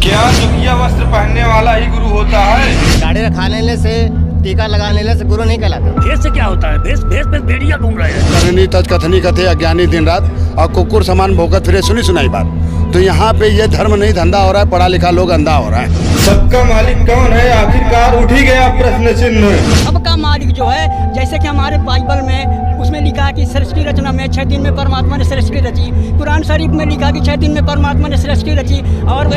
क्या दुखिया वस्त्र पहनने वाला ही गुरु होता है? गाड़ी रखा लेने से, टीका लगा लेने से गुरु नहीं कहलाता। भेष से क्या होता है? भेष भेष पे भेड़िया घूम रहे हैं। करनी तज कथनी कथे अज्ञानी दिन रात, और कुकुर समान भोगत फिरे सुनी सुनाई बात। तो यहाँ पे ये धर्म नहीं धंधा हो रहा है, पढ़ा लिखा लोग अंधा हो रहा है। सबका मालिक कौन है? आखिरकार उठ ही गया प्रश्न चिन्ह। सबका मालिक जो है, जैसे कि हमारे बाइबल में उसमें लिखा है कि सृष्टि रचना में 6 दिन में परमात्मा ने सृष्टि रची। कुरान शरीफ में लिखा कि 6 दिन में परमात्मा ने सृष्टि रची। और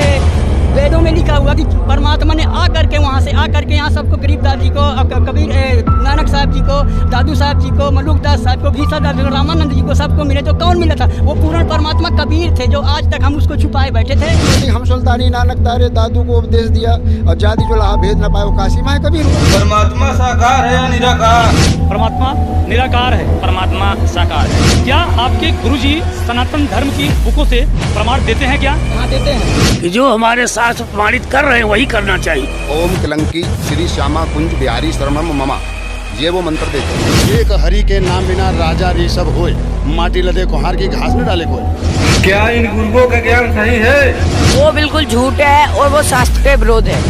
वेदों में लिखा हुआ कि परमात्मा ने आ करके वहाँ से आ करके यहाँ सबको गरीब दादी को, कबीर नानक साहब जी को, दादू साहब जी को, मलुकदास साहब को, भीसा दादी को, रामानंद जी को, सबको मिले। तो कौन मिला था? वो पूर्ण परमात्मा कबीर थे, जो आज तक हम उसको छुपाए बैठे थे। हम सुल्तानी नानक तारे दादू को उपदेश दिया, और जाति जो लहा भेद न पाए वो काशी माँ कबीर। परमात्मा साकार है या निराकार? परमात्मा निराकार है, परमात्मा साकार है। क्या आपके गुरुजी सनातन धर्म की बुकों से प्रमाण देते हैं क्या? हाँ, देते हैं। जो हमारे शास्त्र प्रमाणित कर रहे हैं वही करना चाहिए। ओम कलंकी श्री श्यामा कुंज बिहारी शरणम ममा, ये वो मंत्र देते। एक हरि के नाम बिना राजा ऋषभ होए, माटी लदे कुहार की घास न डाले कोई। क्या इन गुरुओं का ज्ञान सही है? वो बिल्कुल झूठ है और वो शास्त्र के विरोध है।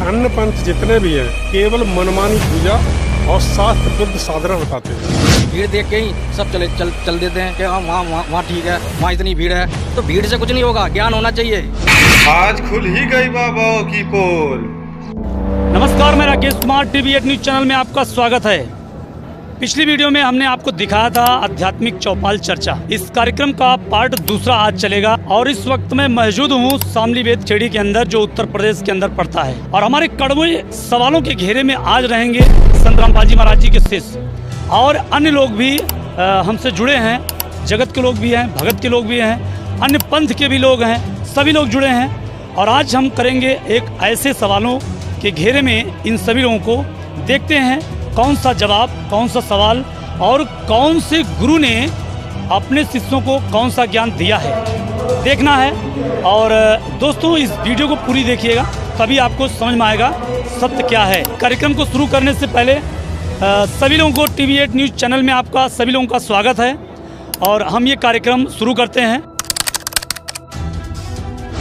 अन्य पंथ जितने भी हैं केवल मनमानी पूजा और शास्त्र विरुद्ध साधना बताते हैं। भीड़ देख के ही सब चल देते हैं कि वहाँ ठीक है, वहाँ इतनी भीड़ है। तो भीड़ से कुछ नहीं होगा, ज्ञान होना चाहिए। आज खुल ही गई बाबाओं की पोल। नमस्कार, मैं Rakesh Kumar, TV8 news channel में आपका स्वागत है। पिछली वीडियो में हमने आपको दिखाया था आध्यात्मिक चौपाल चर्चा। इस कार्यक्रम का पार्ट दूसरा आज चलेगा और इस वक्त मैं मौजूद हूँ शामली वेद खेड़ी के अंदर, जो उत्तर प्रदेश के अंदर पड़ता है। और हमारे कड़वे सवालों के घेरे में आज रहेंगे संत रामपाल जी महाराज जी के शिष्य और अन्य लोग भी हमसे जुड़े हैं। जगत के लोग भी हैं, भगत के लोग भी हैं, अन्य पंथ के भी लोग हैं, सभी लोग जुड़े हैं। और आज हम करेंगे एक ऐसे सवालों के घेरे में इन सभी लोगों को, देखते हैं कौन सा जवाब, कौन सा सवाल और कौन से गुरु ने अपने शिष्यों को कौन सा ज्ञान दिया है, देखना है। और दोस्तों, इस वीडियो को पूरी देखिएगा, तभी आपको समझ में आएगा सत्य क्या है। कार्यक्रम को शुरू करने से पहले सभी लोगों को TV8 न्यूज चैनल में आपका सभी लोगों का स्वागत है और हम ये कार्यक्रम शुरू करते हैं।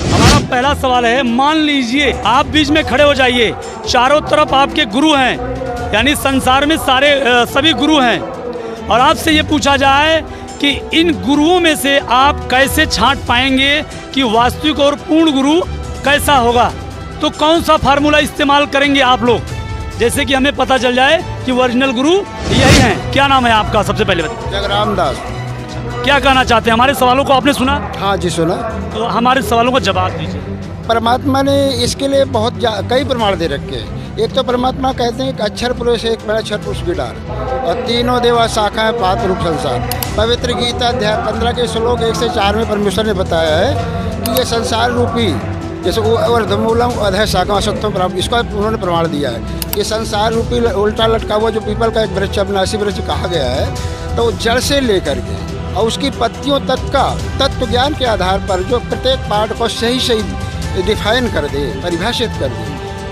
हमारा पहला सवाल है, मान लीजिए आप बीच में खड़े हो जाइए, चारों तरफ आपके गुरु हैं, यानी संसार में सारे सभी गुरु हैं, और आपसे ये पूछा जाए कि इन गुरुओं में से आप कैसे छांट पाएंगे कि वास्तविक और पूर्ण गुरु कैसा होगा, तो कौन सा फार्मूला इस्तेमाल करेंगे आप लोग, जैसे कि हमें पता चल जाए कि ओरिजिनल गुरु यही हैं। क्या नाम है आपका? सबसे पहले बताइए। जगराम दास। क्या कहना चाहते हैं? हमारे सवालों को आपने सुना? हाँ जी, सुना। तो हमारे सवालों का जवाब दीजिए। परमात्मा ने इसके लिए बहुत कई प्रमाण दे रखे हैं। एक तो परमात्मा कहते हैं कि अक्षर पुरुष एक मेरा अक्षर पुरुष बिडार, और तीनों देवा शाखा है पात रूप संसार। पवित्र गीता अध्याय 15 के श्लोक 1 से 4 में परमेश्वर ने बताया है कि ये संसार रूपी, जैसे अर्धमूलम अधय शाखा सत्वम प्राप्त, इसका उन्होंने प्रमाण दिया है। ये संसार रूपी उल्टा लटका हुआ जो पीपल का एक वृक्ष, अविनाशी वृक्ष कहा गया है, तो जड़ से लेकर के और उसकी पत्तियों तक का तत्व ज्ञान के आधार पर जो प्रत्येक पार्ट को सही सही डिफाइन कर दे, परिभाषित कर दे,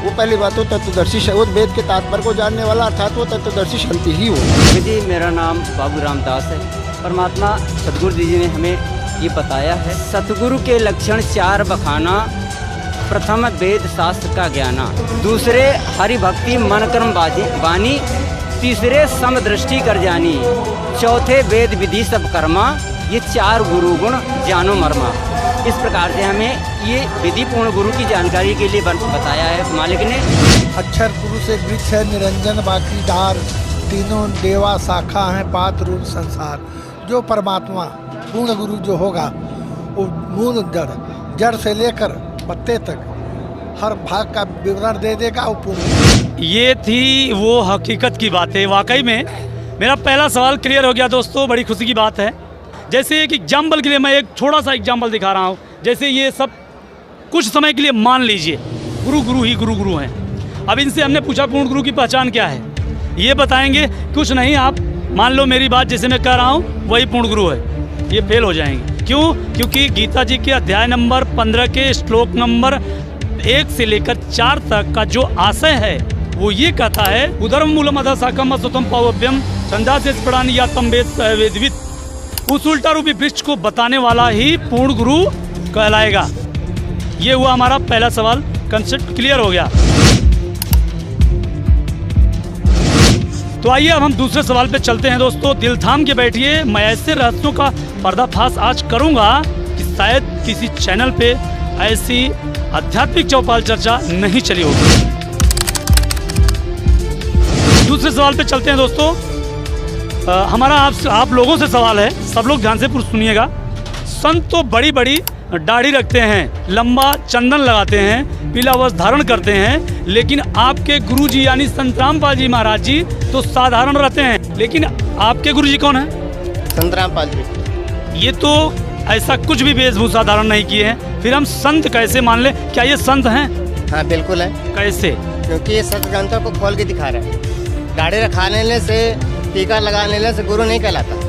वो पहली बात हो तत्वदर्शी, वो वेद के तात्पर्य को जानने वाला, अर्थात वो तत्वदर्शी शांति ही हो। जी, मेरा नाम बाबू रामदास है। परमात्मा सतगुरु जी ने हमें ये बताया है, सतगुरु के लक्षण 4 बखाना। प्रथम वेद शास्त्र का ज्ञाना, दूसरे हरि भक्ति मन कर्म वाणी, तीसरे समदृष्टि कर जानी, चौथे वेद विधि सब कर्मा, ये 4 गुरु गुण जानो मर्मा। इस प्रकार से हमें ये विधि पूर्ण गुरु की जानकारी के लिए बताया है मालिक ने। अक्षर पुरुष एक वृक्ष है, निरंजन बाकी डार, तीनों देवा शाखा हैं पात रूप संसार। जो परमात्मा पूर्ण गुरु जो होगा वो मूल जड़ से लेकर पत्ते तक हर भाग का विवरण दे देगा, वो पूर्ण। ये थी वो हकीकत की बात है। वाकई में मेरा पहला सवाल क्लियर हो गया दोस्तों, बड़ी खुशी की बात है। जैसे एक एग्जाम्पल के लिए मैं एक छोटा सा एग्जाम्पल दिखा रहा हूँ। जैसे ये सब कुछ समय के लिए मान लीजिए गुरु हैं। अब इनसे हमने पूछा पूर्ण गुरु की पहचान क्या है, ये बताएंगे कुछ नहीं। आप मान लो मेरी बात जैसे मैं कह रहा हूँ वही पूर्ण गुरु है, ये फेल हो जाएंगे। क्यों? क्योंकि गीता जी के अध्याय नंबर 15 के श्लोक नंबर 1 से लेकर 4 तक का जो आशय है वो ये कहता है, उदरम मूलम अधः शाखम असुतम पावभ्यम संध्या से स्फुटानि या तम वेदविद। उस उल्टा रूपी वृक्ष को बताने वाला ही पूर्ण गुरु कहलाएगा। ये हुआ हमारा पहला सवाल, कंसेप्ट क्लियर हो गया। तो आइए अब हम दूसरे सवाल पे चलते हैं दोस्तों। दिल थाम के बैठिए, मैं ऐसे रहस्यों का पर्दाफाश आज करूंगा कि शायद किसी चैनल पे ऐसी आध्यात्मिक चौपाल चर्चा नहीं चली होगी। दूसरे सवाल पे चलते हैं दोस्तों। हमारा आप लोगों से सवाल है, सब लोग ध्यान से पूरा सुनिएगा। संत तो बड़ी बड़ी दाढ़ी रखते हैं, लंबा चंदन लगाते हैं, पीला वस्त्र धारण करते हैं, लेकिन आपके गुरुजी यानी संत रामपाल जी महाराज जी तो साधारण रहते हैं। लेकिन आपके गुरुजी कौन है? संत रामपाल जी। ये तो ऐसा कुछ भी वेशभूषा धारण नहीं किए हैं, फिर हम संत कैसे मान ले? क्या ये संत हैं? हाँ बिल्कुल है। कैसे? क्योंकि ये सत्य ग्रंथों को खोल के दिखा रहे हैं। दाढ़ी रखा लेने से, टीका लगा लेने से गुरु नहीं कहलाता।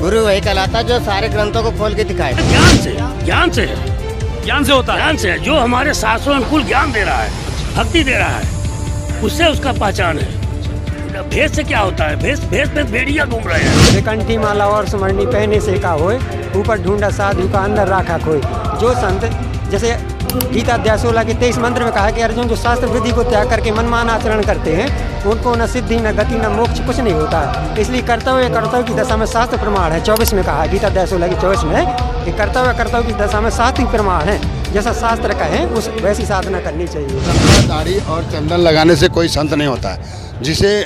गुरु वही कहलाता जो सारे ग्रंथों को खोल के दिखाए। ज्ञान से, ज्ञान से, ज्ञान से होता है। ज्ञान से जो हमारे शास्त्रों अनुकूल ज्ञान दे रहा है, भक्ति दे रहा है, उससे उसका पहचान है। भेष से क्या होता है? भेष में भेड़िया घूम रहे हैं। कंठी माला और सुमरनी पहने से का होए, ऊपर ढूंढा साधु का अंदर राखा खोए। जो संत, जैसे गीता अध्याय 16 के 23 मंत्र में कहा कि अर्जुन जो शास्त्र विधि को त्याग करके मनमान आचरण करते हैं, उनको न सिद्धि न गति न मोक्ष कुछ नहीं होता है। इसलिए कर्तव्य की दशा में शास्त्र प्रमाण है। 24 में कहा, गीता अध्याय 16 की 24 में कि कर्तव्य की दशा में शास्त्र प्रमाण है। जैसा शास्त्र कहे उस वैसी साधना करनी चाहिए। दाढ़ी और चंदन लगाने से कोई संत नहीं होता है। जिसे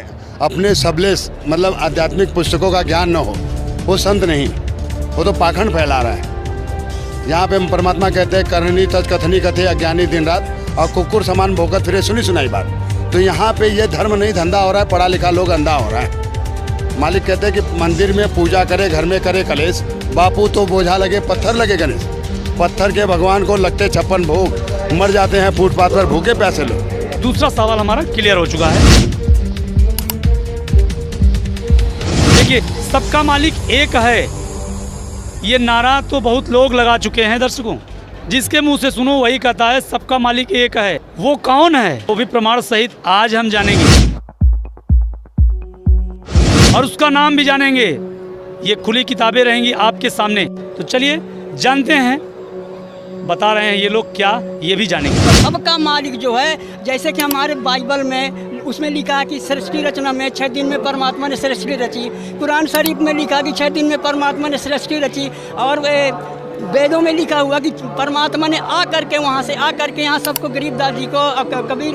अपने सबलेस मतलब आध्यात्मिक पुस्तकों का ज्ञान न हो, वो संत नहीं, वो तो पाखंड फैला रहा है। यहाँ पे हम परमात्मा कहते हैं करनी तज कथनी कथे अज्ञानी दिन रात, और कुकुर समान भोगत फिरे सुनी सुनाई बात। तो यहाँ पे ये धर्म नहीं धंधा हो रहा है, पढ़ा लिखा लोग अंधा हो रहा है। मालिक कहते हैं कि मंदिर में पूजा करे, घर में करे कलेश, बापू तो बोझा लगे पत्थर लगे गणेश। पत्थर के भगवान को लगते 56 भोग, मर जाते हैं फुटपाथ पर भूखे प्यासे लोग। दूसरा सवाल हमारा क्लियर हो चुका है। देखिए, सबका मालिक एक है, ये नारा तो बहुत लोग लगा चुके हैं दर्शकों। जिसके मुंह से सुनो वही कहता है सबका मालिक एक है। वो कौन है, वो भी प्रमाण सहित आज हम जानेंगे और उसका नाम भी जानेंगे। ये खुली किताबें रहेंगी आपके सामने। तो चलिए जानते हैं, बता रहे हैं ये लोग क्या, ये भी जानेंगे। सबका मालिक जो है, जैसे कि हमारे बाइबल में उसमें लिखा है कि सृष्टि रचना में 6 दिन में परमात्मा ने सृष्टि रची। कुरान शरीफ में लिखा कि 6 दिन में परमात्मा ने सृष्टि रची। और वेदों में लिखा हुआ कि परमात्मा ने आकर के वहाँ से आकर के यहाँ सबको, गरीबदास जी को, कबीर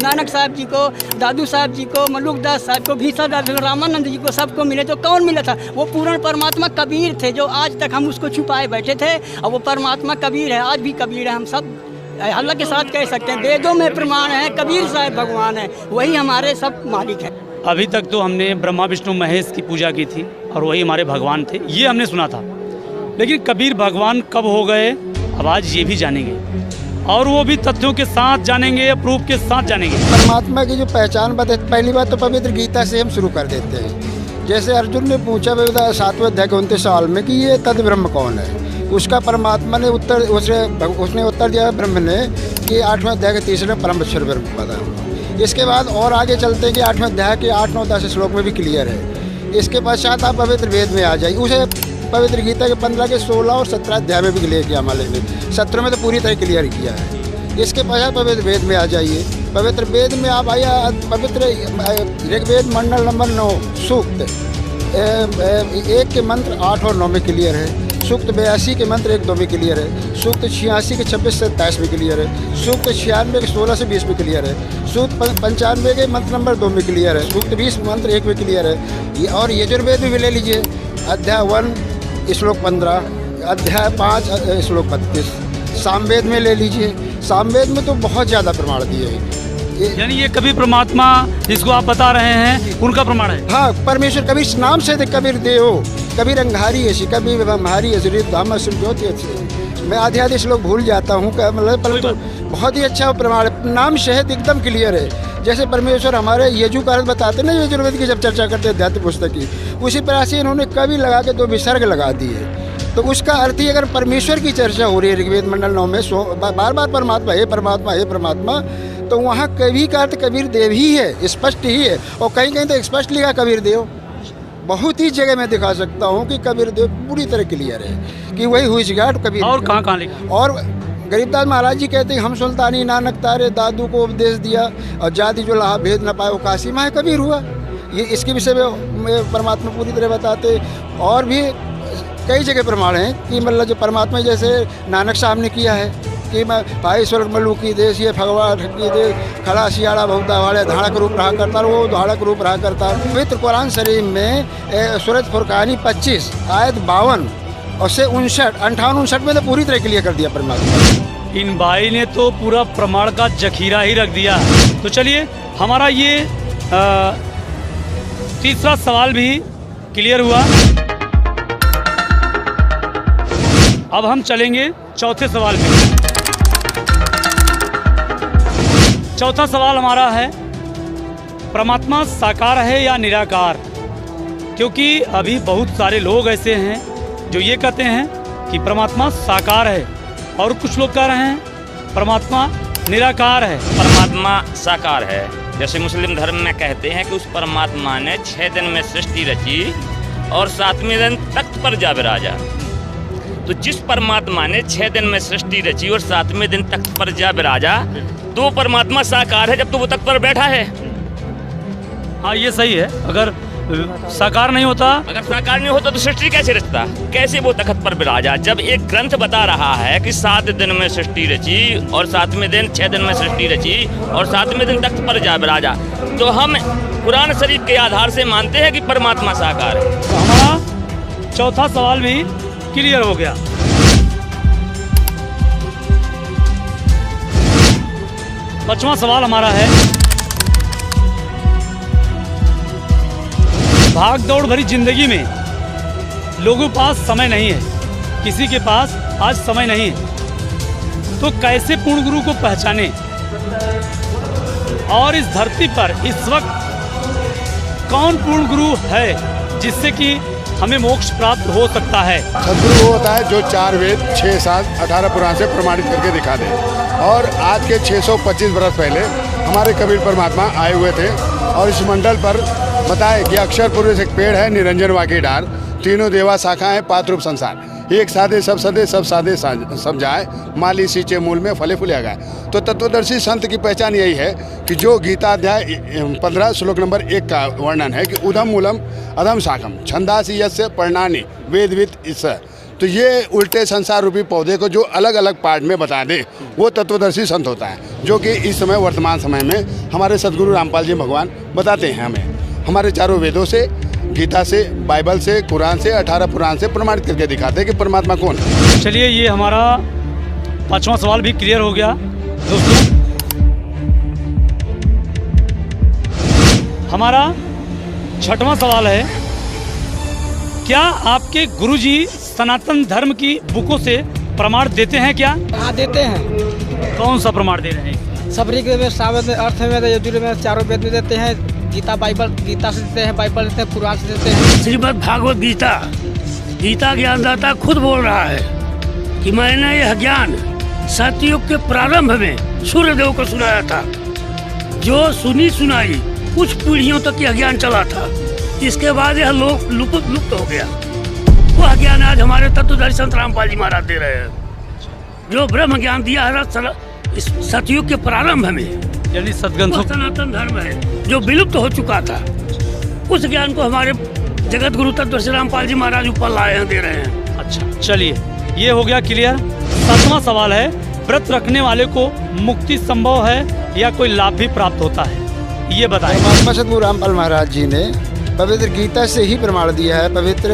नानक साहब जी को, दादू साहब जी को, मलुकदास साहब को, घीसादास, रामानंद जी को, सबको मिले। तो कौन मिला था? वो पूर्ण परमात्मा कबीर थे, जो आज तक हम उसको छुपाए बैठे थे। और वो परमात्मा कबीर है, आज भी कबीर है। हम सब अल्लाह के साथ कह सकते हैं, वेदों में प्रमाण है, कबीर साहब भगवान है, वही हमारे सब मालिक हैं। अभी तक तो हमने ब्रह्मा विष्णु महेश की पूजा की थी और वही हमारे भगवान थे, ये हमने सुना था। लेकिन कबीर भगवान कब हो गए, अब आज ये भी जानेंगे, और वो भी तथ्यों के साथ जानेंगे, प्रूफ के साथ जानेंगे। परमात्मा की जो पहचान बताए, पहली बात तो पवित्र गीता से हम शुरू कर देते हैं। जैसे अर्जुन ने पूछा 7वें अध्याय के 29 साल में कि ये तद ब्रह्म कौन है, उसका परमात्मा ने उसने उत्तर दिया ब्रह्म ने कि 8वें अध्याय के 3 परम अक्षर ब्रह्म बताया। इसके बाद और आगे चलते हैं कि 8वें अध्याय के 8, 9, 10 श्लोक में भी क्लियर है। इसके पश्चात आप पवित्र वेद में आ जाइए, उसे पवित्र गीता के 15 के 16 और 17 अध्याय में भी क्लियर किया मालिक ने। 17 में तो पूरी तरह क्लियर किया है। इसके पश्चात पवित्र वेद में आ जाइए। पवित्र वेद में आप आइए, पवित्र ऋग्वेद मंडल नंबर 9 सूक्त 1 के मंत्र 8 और 9 में क्लियर है। सूक्त 82 के मंत्र 1-2 में क्लियर है। सूक्त 86 के 26 से 27 में क्लियर है। सूक्त 96 के 16 से 20 में क्लियर है। सूक्त 95 के मंत्र नंबर 2 में क्लियर है। सूक्त 20 मंत्र 1 में क्लियर है। और यजुर्वेद में भी ले लीजिए, अध्याय 1 श्लोक 15, अध्याय 5 श्लोक 32। सामवेद में ले लीजिए, सामवेद में तो बहुत ज़्यादा प्रमाण दिए हैं। यानी ये कबीर परमात्मा जिसको आप बता रहे हैं उनका प्रमाण है। हाँ, परमेश्वर कबीर नाम से थे, कबीर देव, कबीर अंगारी ऐसी, कबीर ब्रह्मारी ऐसी, धाम ज्योति ऐसी। मैं आधे श्लोक भूल जाता हूँ, मतलब परंतु बहुत ही अच्छा प्रमाण, नाम शहद एकदम क्लियर है। जैसे परमेश्वर हमारे यजुकार्य बताते ना, यजुर्वेद की जब चर्चा करते हैं अध्यात्म पुस्तक की, उसी प्रकार से इन्होंने कवि लगा के 2 विसर्ग लगा दिए। तो उसका अर्थ ही, अगर परमेश्वर की चर्चा हो रही है ऋग्वेद मंडल 9 में बार बार परमात्मा हे परमात्मा हे परमात्मा, तो वहाँ कवि का अर्थ कबीर देव ही है, स्पष्ट ही है। और कहीं कहीं तो स्पष्ट लिखा कबीर देव। बहुत ही जगह मैं दिखा सकता हूँ कि कबीर देव पूरी तरह क्लियर है कि वही हुई गॉड कबीर। और कहाँ लिखा? और गरीबदास महाराज जी कहते हैं हम सुल्तानी नानक तारे दादू को उपदेश दिया और जाति जो लहा भेद न पाए वो काशी माह कबीर हुआ। ये इसके विषय में परमात्मा पूरी तरह बताते। और भी कई जगह प्रमाण हैं कि मतलब जो परमात्मा जैसे नानक साहब ने किया है कि मैं भाई स्वर्ग मल्लू की देश ये भगवान की देश खड़ा सियाड़ा बहुता वाले धाड़क रूप रहा करता, वो धाड़क रूप रहा करता। पवित्र कुरान शरीफ में सूरत फुरकानी 25 आयत 52 और से 59 में तो पूरी तरह क्लियर कर दिया परमात्मा। इन भाई ने तो पूरा प्रमाण का जखीरा ही रख दिया। तो चलिए हमारा ये तीसरा सवाल भी क्लियर हुआ। अब हम चलेंगे चौथे सवाल पे। चौथा सवाल हमारा है परमात्मा साकार है या निराकार? क्योंकि अभी बहुत सारे लोग ऐसे हैं जो ये कहते हैं कि परमात्मा साकार है और कुछ लोग कह रहे हैं परमात्मा निराकार है। परमात्मा साकार है, जैसे मुस्लिम धर्म में कहते हैं कि उस परमात्मा ने 6 दिन में सृष्टि रची और 7वें दिन तख्त पर जा विराजा। तो जिस परमात्मा ने 6 दिन में सृष्टि रची और 7वें दिन तख्त पर जा विराजा, तो परमात्मा साकार है जब तो वो तख्त पर बैठा है। हाँ ये सही है। अगर साकार नहीं होता, तो सृष्टि कैसे रचता, कैसे वो तख्त पर विराजा? जब एक ग्रंथ बता रहा है कि 7 दिन में सृष्टि रची और 7वें दिन 6 दिन में सृष्टि रची और 7वें दिन तख्त पर जा विराजा, तो हम कुरान शरीफ के आधार से मानते हैं कि परमात्मा साकार है। तो हमारा चौथा सवाल भी क्लियर हो गया। पांचवा सवाल हमारा है भाग दौड़ भरी जिंदगी में लोगों के पास समय नहीं है, किसी के पास आज समय नहीं है, तो कैसे पूर्ण गुरु को पहचाने? और इस धरती पर इस वक्त कौन पूर्ण गुरु है जिससे कि हमें मोक्ष प्राप्त हो सकता है? सदगुरु वो होता है जो 4 वेद 6 शास्त्र 18 पुराण से प्रमाणित करके दिखा दे। और आज के 625 वर्ष पहले हमारे कबीर परमात्मा आए हुए थे और इस मंडल पर बताए कि अक्षर पुरुष एक पेड़ है, निरंजन वाकी डार, तीनों देवा शाखा है, पात रूप संसार, एक साधे सब सदे सब साधे सब जाए, माली सींचे मूल में फले फूले गाए। तो तत्वदर्शी संत की पहचान यही है कि जो गीता अध्याय 15 श्लोक नंबर 1 का वर्णन है कि उधम मूलम अधम शाखम छंदासी यस्य पर्णानि वेदवित इस, तो ये उल्टे संसार रूपी पौधे को जो अलग अलग पार्ट में बता दे वो तत्वदर्शी संत होता है, जो कि इस समय वर्तमान समय में हमारे सदगुरु रामपाल जी भगवान बताते हैं हमें हमारे चारों वेदों से, गीता से, बाइबल से, कुरान से, 18 पुराण से प्रमाणित करके दिखाते हैं कि परमात्मा कौन है। चलिए ये हमारा पांचवा सवाल भी क्लियर हो गया। दोस्तों हमारा छठवां सवाल है क्या आपके गुरुजी सनातन धर्म की बुकों से प्रमाण देते हैं क्या? हाँ देते हैं। कौन सा प्रमाण दे रहे हैं? सब ऋग्वेद में, सामवेद में, अर्थवेद में, यजुर्वेद में, चारों वेद में देते हैं। गीता बाइबल, गीता से देते हैं, बाइबल देते हैं, कुरान से देते हैं। श्रीमद् भागवत गीता, गीता ज्ञानदाता खुद बोल रहा है कि मैंने यह ज्ञान सतयुग के प्रारंभ में सूर्यदेव को सुनाया था, जो सुनी सुनाई कुछ पीढ़ियों तक यह ज्ञान चला था। इसके बाद यह लोक लुप्त हो गया। वह ज्ञान आज हमारे तत्वदर्शी संत रामपाल जी महाराज दे रहे हैं, जो ब्रह्म ज्ञान दिया है इस सतयुग के प्रारंभ में, यानी सतग्रंथों सनातन धर्म है जो विलुप्त हो चुका था। उस ज्ञान को हमारे जगत गुरु तत्वदर्शी रामपाल जी महाराज ऊपर लाए हैं, दे रहे हैं। अच्छा चलिए ये हो गया क्लियर। 7वां सवाल है व्रत रखने वाले को मुक्ति संभव है या कोई लाभ भी प्राप्त होता है, ये बताएं। महात्मा सदगुरु रामपाल महाराज जी ने पवित्र गीता से ही प्रमाण दिया है। पवित्र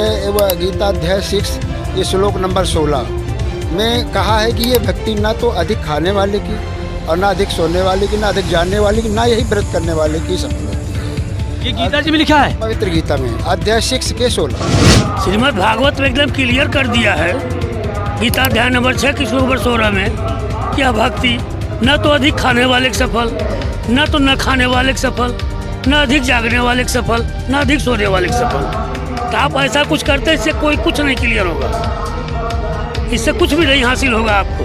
गीता अध्याय 6 ये श्लोक नंबर 16 में कहा है कि ये भक्ति ना तो अधिक खाने वाले की और ना अधिक सोने वाले की, ना अधिक जानने वाले की, ना यही व्रत करने वाले की सफल होती है। ये गीता जी में लिखा है, पवित्र गीता में अध्याय 6 के 16। श्रीमद् भागवत में एकदम क्लियर कर दिया है गीता अध्याय नंबर 6 की श्लोक नंबर 16 में क्या भक्ति न तो अधिक खाने वाले के सफल, न तो न खाने वाले के सफल, न अधिक जागने वाले के सफल, न अधिक सोने वाले के सफल। तो आप ऐसा कुछ करते इससे कोई कुछ नहीं क्लियर होगा, इससे कुछ भी नहीं हासिल होगा आपको,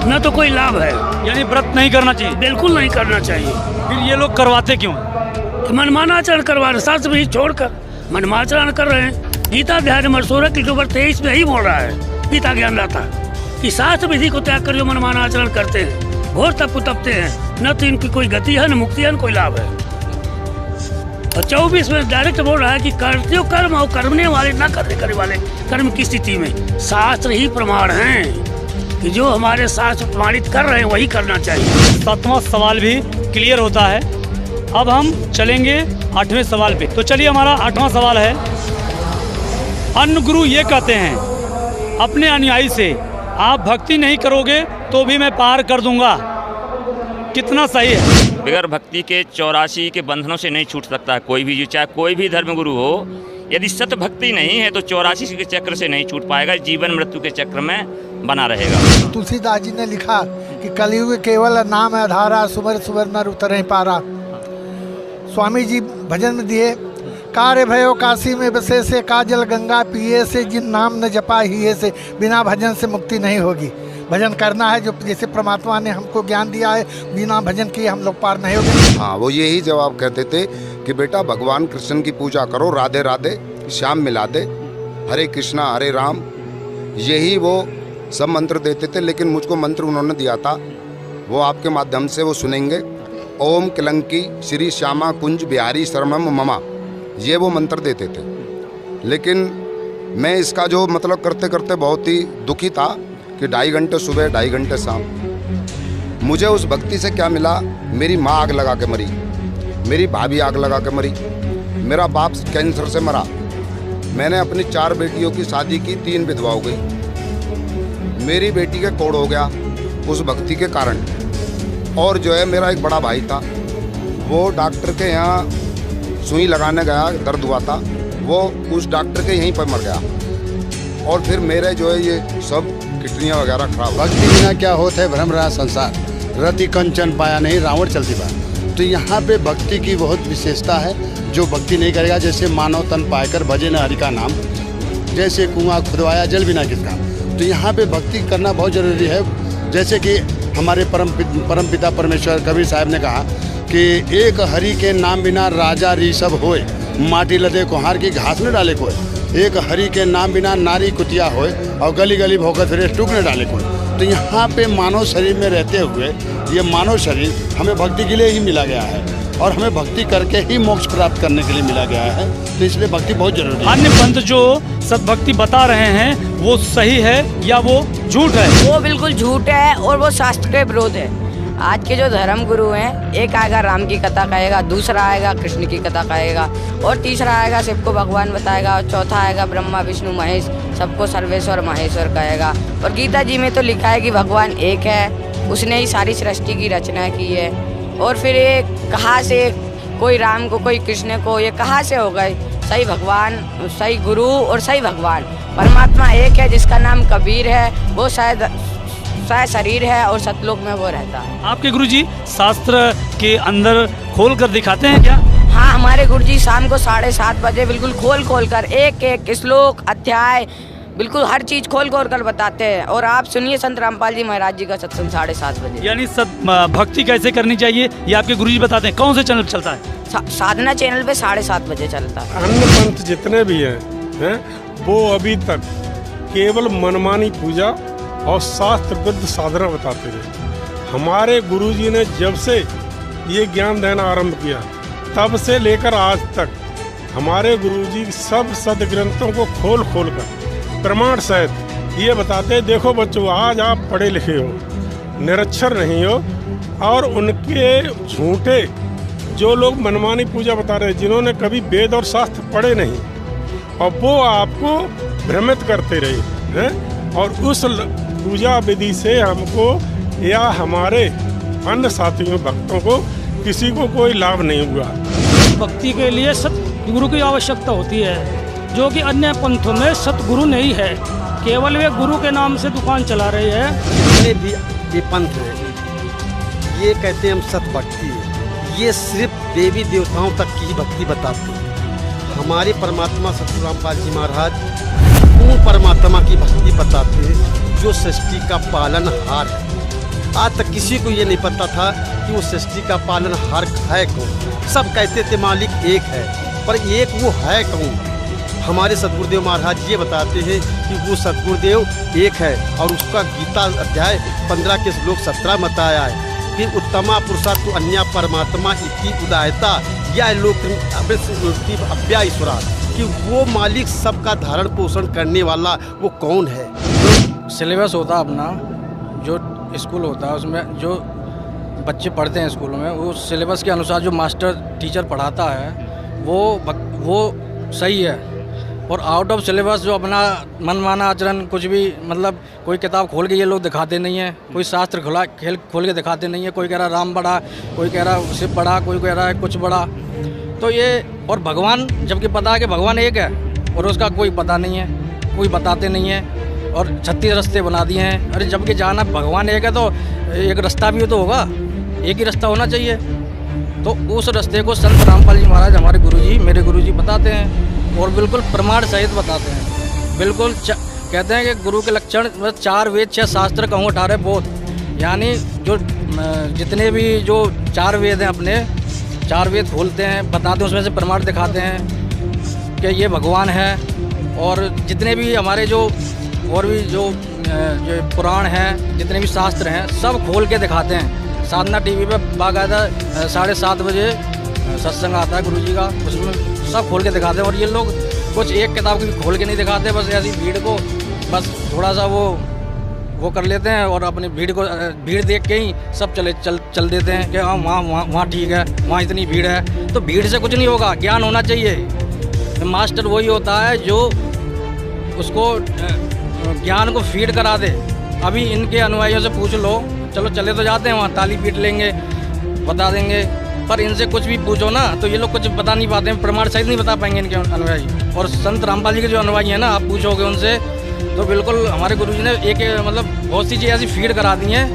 न तो कोई लाभ है। यानी व्रत नहीं करना चाहिए, बिल्कुल नहीं करना चाहिए। फिर ये लोग करवाते क्यों? कि मनमाना आचरण करवा रहे, शास्त्र भी छोड़कर मनमाचरण कर रहे हैं। गीता अध्याय नंबर 16 की नंबर 23 में ही बोल रहा है गीता ज्ञानदाता कि शास्त्र विधि को त्याग कर जो मनमाना आचरण करते हैं, घोर तप को तपते हैं, न तो इनकी कोई गति है, न मुक्ति है, न कोई लाभ है। और 24 में डायरेक्ट बोल रहा है कि करते हो कर्म और करने वाले न करने वाले कर्म की स्थिति में शास्त्र ही प्रमाण हैं कि जो हमारे शास्त्र प्रमाणित कर रहे हैं वही करना चाहिए। 7वां सवाल भी क्लियर होता है। अब हम चलेंगे 8वें सवाल पे। तो चलिए, हमारा 8वां सवाल है, अन्न गुरु ये कहते हैं अपने अनुयायी से, आप भक्ति नहीं करोगे तो भी मैं पार कर दूंगा, कितना सही है? बगैर भक्ति के 84 के बंधनों से नहीं छूट सकता है कोई भी, चाहे कोई भी धर्म गुरु हो। यदि सत भक्ति नहीं है तो 84 के चक्र से नहीं छूट पाएगा, जीवन मृत्यु के चक्र में बना रहेगा। तुलसीदास जी ने लिखा कि कलयुग केवल नाम आधारा, सुबर सुबर नर उतरे पारा। स्वामी जी भजन में दिए, कार्य भयो काशी में बसे से, काजल गंगा पिए से, जिन नाम न जपा हिये से, बिना भजन से मुक्ति नहीं होगी। भजन करना है, जो जैसे परमात्मा ने हमको ज्ञान दिया है, बिना भजन किए हम लोग पार नहीं होंगे। हाँ, वो यही जवाब कहते थे कि बेटा भगवान कृष्ण की पूजा करो, राधे राधे श्याम मिला दे, हरे कृष्णा हरे राम, यही वो सब मंत्र देते थे। लेकिन मुझको मंत्र उन्होंने दिया था, वो आपके माध्यम से वो सुनेंगे। ओम किलंकी श्री श्यामा कुंज बिहारी शरणम ममा, ये वो मंत्र देते थे। लेकिन मैं इसका जो मतलब करते करते बहुत ही दुखी था कि 2.5 घंटे सुबह 2.5 घंटे शाम। मुझे उस भक्ति से क्या मिला? मेरी माँ आग लगा के मरी, मेरी भाभी आग लगा के मरी, मेरा बाप कैंसर से मरा, मैंने अपनी 4 बेटियों की शादी की, 3 विधवा हो गई, मेरी बेटी का कोड़ हो गया उस भक्ति के कारण। और जो है मेरा एक बड़ा भाई था, वो डॉक्टर के यहाँ सुई लगाने गया, दर्द हुआ था, वो उस डॉक्टर के यहीं पर मर गया। और फिर मेरे जो है ये सब किडनियाँ वगैरह खराब। भक्ति बिना क्या होता है भ्रम रहा संसार, रति कंचन पाया नहीं रावण चलती पाया। तो यहाँ पे भक्ति की बहुत विशेषता है। जो भक्ति नहीं करेगा, जैसे मानव तन पाकर भजे न हरि का नाम, जैसे कुआं खुदवाया जल बिना किसका। तो यहाँ पे भक्ति करना बहुत जरूरी है। जैसे कि हमारे परम पिता परमेश्वर कबीर साहब ने कहा कि एक हरि के नाम बिना राजा ऋषभ होए, माटी लदे कुहार की घास न डाले कोई। एक हरि के नाम बिना नारी कुतिया होए, और गली गली भोकर फिरे टूक न डाले कोई। तो यहाँ पे मानव शरीर में रहते हुए ये मानव शरीर हमें भक्ति के लिए ही मिला गया है, और हमें भक्ति करके ही मोक्ष प्राप्त करने के लिए मिला गया है। तो इसलिए भक्ति बहुत जरूरी है। अन्य पंथ जो सद्भक्ति बता रहे हैं वो सही है या वो झूठ है? वो बिल्कुल झूठ है और वो शास्त्र के विरोध है। आज के जो धर्म गुरु हैं, एक आएगा राम की कथा कहेगा, दूसरा आएगा कृष्ण की कथा कहेगा, और तीसरा आएगा शिव को भगवान बताएगा, और चौथा आएगा ब्रह्मा विष्णु महेश सबको सर्वेश्वर महेश्वर कहेगा। और गीता जी में तो लिखा है कि भगवान एक है, उसने ही सारी सृष्टि की रचना की है। और फिर ये कहाँ से कोई राम को कोई कृष्ण को, ये कहाँ से हो गए? सही भगवान, सही गुरु और सही भगवान परमात्मा एक है, जिसका नाम कबीर है, वो शायद शरीर है और सतलोक में वो रहता है। आपके गुरुजी शास्त्र के अंदर खोल कर दिखाते हैं क्या? हाँ, हमारे गुरुजी शाम को 7:30 बजे बिल्कुल खोल कर एक एक श्लोक अध्याय बिल्कुल हर चीज खोल कर बताते हैं। और आप सुनिए संत रामपाल जी महाराज जी का सत्संग 7:30 बजे। यानी भक्ति कैसे करनी चाहिए ये आपके गुरुजी बताते हैं। कौन से चैनल चलता है? साधना चैनल पे 7:30 बजे चलता है। अन्य पंथ जितने भी हैं वो अभी तक केवल मनमानी पूजा और शास्त्र विरुद्ध साधना बताते हैं। हमारे गुरुजी ने जब से ये ज्ञान देना आरंभ किया, तब से लेकर आज तक हमारे गुरुजी सब सदग्रंथों को खोल कर प्रमाण सहित ये बताते हैं, देखो बच्चों, आज आप पढ़े लिखे हो, निरक्षर नहीं हो, और उनके झूठे जो लोग मनमानी पूजा बता रहे हैं, जिन्होंने कभी वेद और शास्त्र पढ़े नहीं, और वो आपको भ्रमित करते रहे हैं। और उस पूजा विधि से हमको या हमारे अन्य साथियों भक्तों को किसी को कोई लाभ नहीं हुआ। भक्ति के लिए सतगुरु की आवश्यकता होती है, जो कि अन्य पंथों में सतगुरु नहीं है, केवल वे गुरु के नाम से दुकान चला रहे हैं। जितने भी ये पंथ हैं, ये कहते हैं हम सत भक्ति है, ये सिर्फ देवी देवताओं तक की भक्ति बताते हैं। हमारे परमात्मा सतगुरु रामपाल जी महाराज पूर्ण परमात्मा की भक्ति बताते हैं, जो सृष्टि का पालनहार है। आज तक किसी को ये नहीं पता था कि वो सृष्टि का पालनहार है कौन। सब कहते थे मालिक एक है, पर एक वो है कौन? हमारे सतगुरुदेव महाराज ये बताते हैं कि वो सतगुरुदेव एक है और उसका गीता अध्याय 15 के श्लोक 17 में बताया है कि उत्तमा पुरुषा तो अन्य परमात्मा इति उदायता या लोक अव्या ईश्वरा, कि वो मालिक सबका धारण पोषण करने वाला वो कौन है। सिलेबस होता है अपना, जो स्कूल होता है उसमें जो बच्चे पढ़ते हैं स्कूल में, वो सिलेबस के अनुसार जो मास्टर टीचर पढ़ाता है वो सही है। और आउट ऑफ सिलेबस जो अपना मनमाना आचरण कुछ भी, मतलब कोई किताब खोल के ये लोग दिखाते नहीं हैं, कोई शास्त्र खोल के दिखाते नहीं है। कोई कह रहा राम बड़ा, कोई कह रहा शिव बड़ा, कोई कह रहा है कुछ बड़ा। तो ये, और भगवान, जबकि पता है कि भगवान एक है और उसका कोई पता नहीं है, कोई बताते नहीं है, और 36 रास्ते बना दिए हैं। अरे जबकि जाना भगवान एक है तो एक रास्ता भी तो होगा, एक ही रास्ता होना चाहिए। तो उस रास्ते को संत रामपाल जी महाराज, हमारे गुरुजी, मेरे गुरुजी बताते हैं और बिल्कुल प्रमाण सहित बताते हैं। बिल्कुल कहते हैं कि गुरु के लक्षण 4 वेद 6 शास्त्र कहूँ 18 बोध, यानी जो जितने भी जो 4 वेद हैं अपने 4 वेद खोलते हैं, बताते हैं, उसमें से प्रमाण दिखाते हैं कि ये भगवान है। और जितने भी हमारे जो और भी जो पुराण हैं, जितने भी शास्त्र हैं, सब खोल के दिखाते हैं। साधना टीवी पे बाकायदा 7:30 बजे सत्संग आता है गुरुजी का, उसमें सब खोल के दिखाते हैं। और ये लोग कुछ एक किताब की खोल के नहीं दिखाते, बस ऐसी भीड़ को बस थोड़ा सा वो कर लेते हैं और अपनी भीड़ देख के ही सब चल देते हैं कि हाँ वहाँ ठीक है, वहाँ इतनी भीड़ है। तो भीड़ से कुछ नहीं होगा, ज्ञान होना चाहिए। तो मास्टर वही होता है जो उसको ज्ञान को फीड करा दे। अभी इनके अनुयायियों से पूछ लो, चलो चले तो जाते हैं वहाँ, ताली पीट लेंगे, बता देंगे, पर इनसे कुछ भी पूछो ना तो ये लोग कुछ बता नहीं पाते हैं, प्रमाण सहित नहीं बता पाएंगे इनके अनुयायी। और संत रामपाल जी के जो अनुयायी हैं ना, आप पूछोगे उनसे तो बिल्कुल हमारे गुरुजी ने एक मतलब बहुत सी चीज़ें ऐसी फीड करा दी हैं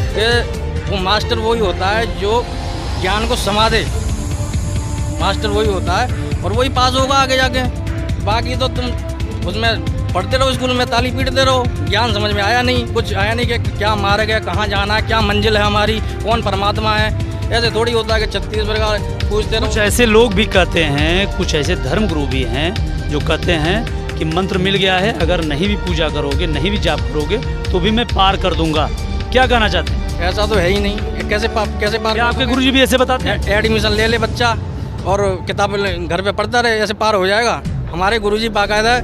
कि वो मास्टर वही होता है जो ज्ञान को समा दे। मास्टर वही होता है और वही पास होगा आगे जाके। बाकी तो तुम उसमें पढ़ते रहो, स्कूल में ताली पीटते रहो, ज्ञान समझ में आया नहीं, कुछ आया नहीं कि क्या मार्ग है, कहाँ जाना है, क्या मंजिल है हमारी, कौन परमात्मा है। ऐसे थोड़ी होता है कि 36 प्रकार पूछते रहो। कुछ ऐसे लोग भी कहते हैं, कुछ ऐसे धर्म गुरु भी हैं जो कहते हैं कि मंत्र मिल गया है, अगर नहीं भी पूजा करोगे, नहीं भी जाप करोगे तो भी मैं पार कर दूंगा। क्या कहना चाहते हैं? ऐसा तो है ही नहीं, कैसे पार? आपके गुरुजी भी ऐसे बताते हैं? एडमिशन ले ले बच्चा और किताब घर पे पढ़ता रहे, ऐसे पार हो जाएगा। हमारे गुरुजी बाकायदा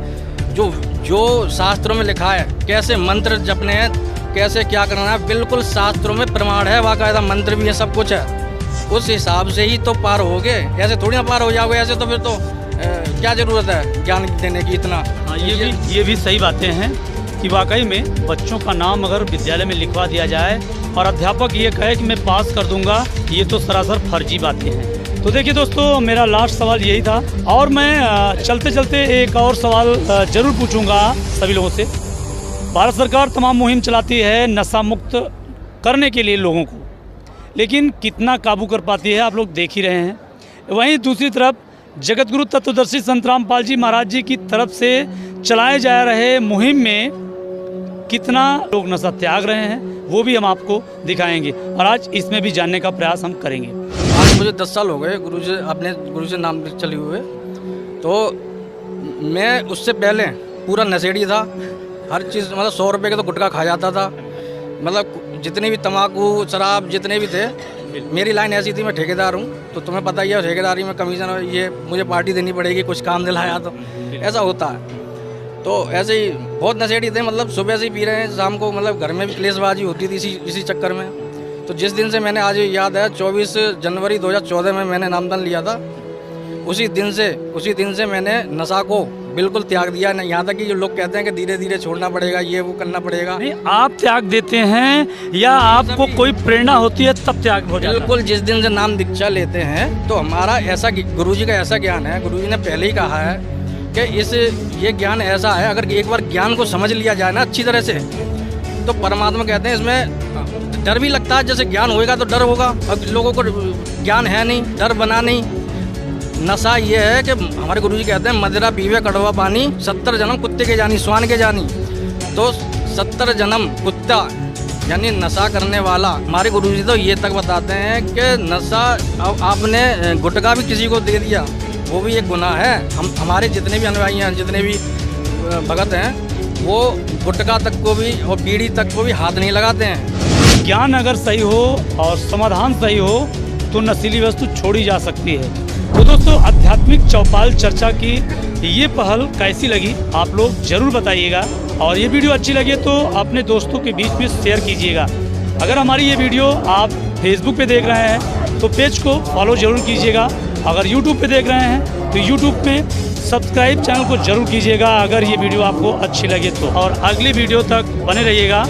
जो शास्त्रों में लिखा है, कैसे मंत्र जपने हैं, कैसे क्या करना है, बिल्कुल शास्त्रों में प्रमाण है, बाकायदा मंत्र भी है, सब कुछ है। उस हिसाब से ही तो पार होगे, ऐसे थोड़ी ना पार हो जाओगे। ऐसे तो फिर तो क्या ज़रूरत है ज्ञान देने की इतना। हाँ, ये भी सही बातें हैं कि वाकई में बच्चों का नाम अगर विद्यालय में लिखवा दिया जाए और अध्यापक ये कहे कि मैं पास कर दूंगा, ये तो सरासर फर्जी बातें हैं। तो देखिए दोस्तों, मेरा लास्ट सवाल यही था और मैं चलते चलते एक और सवाल जरूर पूछूंगा सभी लोगों से। भारत सरकार तमाम मुहिम चलाती है नशा मुक्त करने के लिए लोगों को, लेकिन कितना काबू कर पाती है आप लोग देख ही रहे हैं। वहीं दूसरी तरफ जगत गुरु तत्वदर्शी संत रामपाल जी महाराज जी की तरफ से चलाए जा रहे मुहिम में कितना लोग नशा त्याग रहे हैं वो भी हम आपको दिखाएंगे और आज इसमें भी जानने का प्रयास हम करेंगे। आज मुझे 10 साल हो गए अपने गुरु से नाम चले हुए, तो मैं उससे पहले पूरा नशेड़ी था। हर चीज़ मतलब 100 रुपये का तो गुटखा खा जाता था, मतलब जितने भी तम्बाकू शराब जितने भी थे। मेरी लाइन ऐसी थी, मैं ठेकेदार हूँ तो तुम्हें पता ही है, ठेकेदारी में कमीशन ये मुझे पार्टी देनी पड़ेगी, कुछ काम दिलाया तो ऐसा होता है। तो ऐसे ही बहुत नशेड़ी थे, मतलब सुबह से ही पी रहे हैं, शाम को मतलब घर में भी क्लेशबाजी होती थी इसी चक्कर में। तो जिस दिन से मैंने, आज याद है 24 जनवरी 2014 में मैंने नामदान लिया था, उसी दिन से मैंने नशा को बिल्कुल त्याग दिया। यहाँ तक कि जो लोग कहते हैं कि धीरे धीरे छोड़ना पड़ेगा, ये वो करना पड़ेगा। नहीं, आप त्याग देते हैं या आपको कोई प्रेरणा होती है तब त्याग हो जाता है? बिल्कुल, जिस दिन से नाम दीक्षा लेते हैं तो हमारा ऐसा गुरुजी का ऐसा ज्ञान है, गुरुजी ने पहले ही कहा है कि ये ज्ञान ऐसा है, अगर एक बार ज्ञान को समझ लिया जाए ना अच्छी तरह से, तो परमात्मा कहते हैं इसमें डर भी लगता है। जैसे ज्ञान होएगा तो डर होगा, अब लोगों को ज्ञान है नहीं, डर बना नहीं। नशा ये है कि हमारे गुरुजी कहते हैं मदिरा पीवे कड़वा पानी, 70 जन्म कुत्ते के जानी, स्वान के जानी। तो 70 जन्म कुत्ता यानी नशा करने वाला। हमारे गुरुजी तो ये तक बताते हैं कि नशा आपने गुटखा भी किसी को दे दिया, वो भी एक गुनाह है। हम हमारे जितने भी अनुयायी हैं, जितने भी भगत हैं, वो गुटखा तक को भी और बीड़ी तक को भी हाथ नहीं लगाते हैं। ज्ञान अगर सही हो और समाधान सही हो तो नशीली वस्तु छोड़ी जा सकती है। तो दोस्तों, आध्यात्मिक चौपाल चर्चा की ये पहल कैसी लगी आप लोग जरूर बताइएगा, और ये वीडियो अच्छी लगे तो अपने दोस्तों के बीच में शेयर कीजिएगा। अगर हमारी ये वीडियो आप फेसबुक पे देख रहे हैं तो पेज को फॉलो जरूर कीजिएगा। अगर यूट्यूब पे देख रहे हैं तो यूट्यूब पे सब्सक्राइब चैनल को जरूर कीजिएगा अगर ये वीडियो आपको अच्छी लगे तो। और अगली वीडियो तक बने रहिएगा,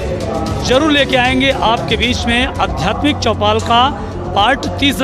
जरूर लेके आएंगे आपके बीच में आध्यात्मिक चौपाल का पार्ट 3।